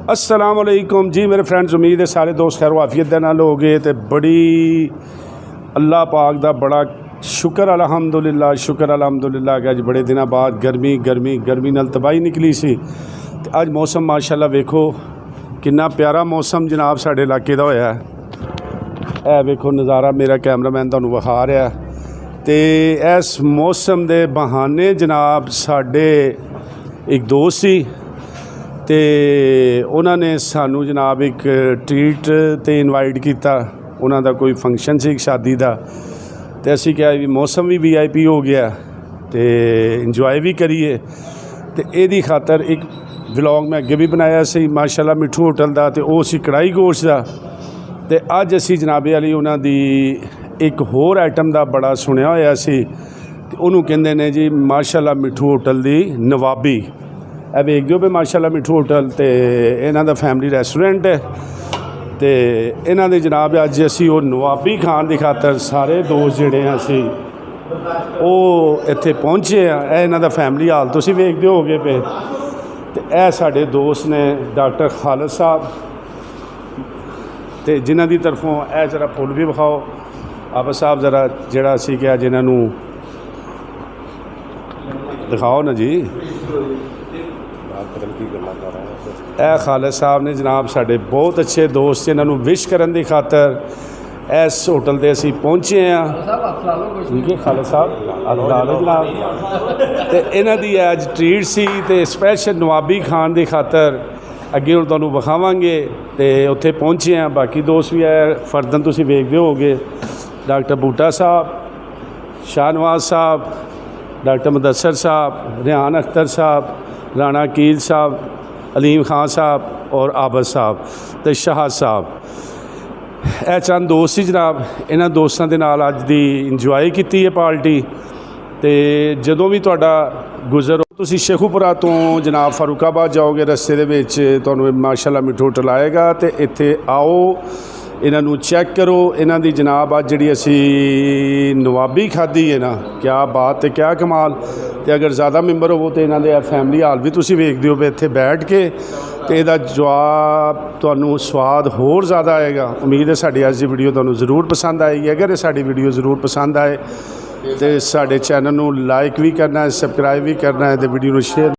अस्सलाम वालेकुम जी मेरे फ्रेंड्स, उम्मीद है सारे दोस्त खैर वाफियत दे नाल हो गए। तो बड़ी अल्लाह पाक दा बड़ा शुक्र अलहमदुलिल्लाह कि अज बड़े दिनों बाद गर्मी नाल तबाही निकली सी। तो अज मौसम माशाअल्लाह वेखो कितना प्यारा मौसम जनाब साढ़े इलाके का होया है। वेखो नज़ारा मेरा कैमरामैन तुहानूं विखा रहा। तो इस मौसम के बहाने जनाब साढ़े एक दोस्त सी ते उन्होंने सानू जनाब एक ट्रीट ते इनवाइट किया। उन्हों कोई फंक्शन सी शादी का, तो असी क्या भी मौसम भी VIP हो गया तो इंजॉय भी करिए। तो यदी खातर एक व्लॉग मैं अगे भी बनाया सी माशाअल्लाह मिठू होटल का, तो वो सी कढ़ाई गोश्त का। तो अज असी जनाबे वाली उन्होंने एक होर आइटम का बड़ा सुनिया होया सी, तो उन्होंने कहते हैं जी माशाअल्लाह मिठू होटल की नवाबी। ਇਹ ਵੇਖਦੇ ਹੋ ਵੀ ਮਾਸ਼ਾਅੱਲਾ ਮਿੱਠੂ ਹੋਟਲ ਤੇ ਇਹਨਾਂ ਦਾ ਫੈਮਿਲੀ ਰੈਸਟੋਰੈਂਟ ਹੈ। ਤੇ ਇਹਨਾਂ ਦੇ ਜਨਾਬ ਅੱਜ ਅਸੀਂ ਉਹ ਨਵਾਬੀ ਖਾਣ ਦੀ ਖਾਤਰ ਸਾਰੇ ਦੋਸਤ ਜਿਹੜੇ ਆ ਅਸੀਂ ਉਹ ਇੱਥੇ ਪਹੁੰਚੇ ਆ। ਇਹ ਇਹਨਾਂ ਦਾ ਫੈਮਿਲੀ ਹਾਲ ਤੁਸੀਂ ਵੇਖਦੇ ਹੋਗੇ ਪਏ। ਤੇ ਇਹ ਸਾਡੇ ਦੋਸਤ ਨੇ ਡਾਕਟਰ ਖਾਲਿਦ ਸਾਹਿਬ, ਤੇ ਜਿਨ੍ਹਾਂ ਦੀ ਤਰਫੋਂ ਇਹ ਜਰਾ ਫੁੱਲ ਵੀ ਵਿਖਾਓ ਆਪ ਸਾਹਿਬ, ਜਰਾ ਜਿਹੜਾ ਅਸੀਂ ਕਿਹਾ ਜਿਨ੍ਹਾਂ ਨੂੰ ਦਿਖਾਓ ਨਾ ਜੀ। ਇਹ ਖਾਲਿਦ ਸਾਹਿਬ ने जनाब साढ़े बहुत अच्छे दोस्त, इन्हों विश करने की खातर इस होटल से असी पहुँचे हैं। ठीक है खालिद साहब जनाब, तो इन्हों की अज ट्रीट सी तो स्पैशल नवाबी खाण की खातर अगे हम तुहानूं विखावांगे। तो उत्थे पहुँचे हैं, बाकी दोस्त भी है फर्दन तुसीं वेखदे होगे। डॉक्टर बूटा साहब, शाहनवाज साहब, डॉक्टर मुदस्सर साहब, रेहान अख्तर साहब, राणा कील साहब, अलीम खान साहब और आबद साहब तो शाहद साहब। यह चंद दोस्त ही जनाब, इन्होंने दोस्तों के नाल अज दी इंजॉय की है पार्टी। तो जदों भी तुहाडा गुजर तुसीं शेखूपुरा तो जनाब फारूकाबाद जाओगे, रस्ते दे विच तुहानूं माशाअल्लाह मिठू होटल आएगा। तो इत्थे आओ, इन्हों चैक करो। इन्हों की जनाब अज जी असी नवाबी खाधी है ना, क्या बात है, क्या कमाल। तो अगर ज़्यादा मैंबर हो तो इन्हों फैमिली हाल भी तुसीं वेखदे हो इत्थे बैठ के, तो यदा जवाब तुहानूं स्वाद होर ज़्यादा आएगा। उम्मीद है साडी अज दी वीडियो तुहानूं जरूर पसंद आएगी। अगर साडी वीडियो जरूर पसंद आए तो साडे चैनल नूं लाइक भी करना है, सबसक्राइब भी करना है, तो वीडियो नूं शेयर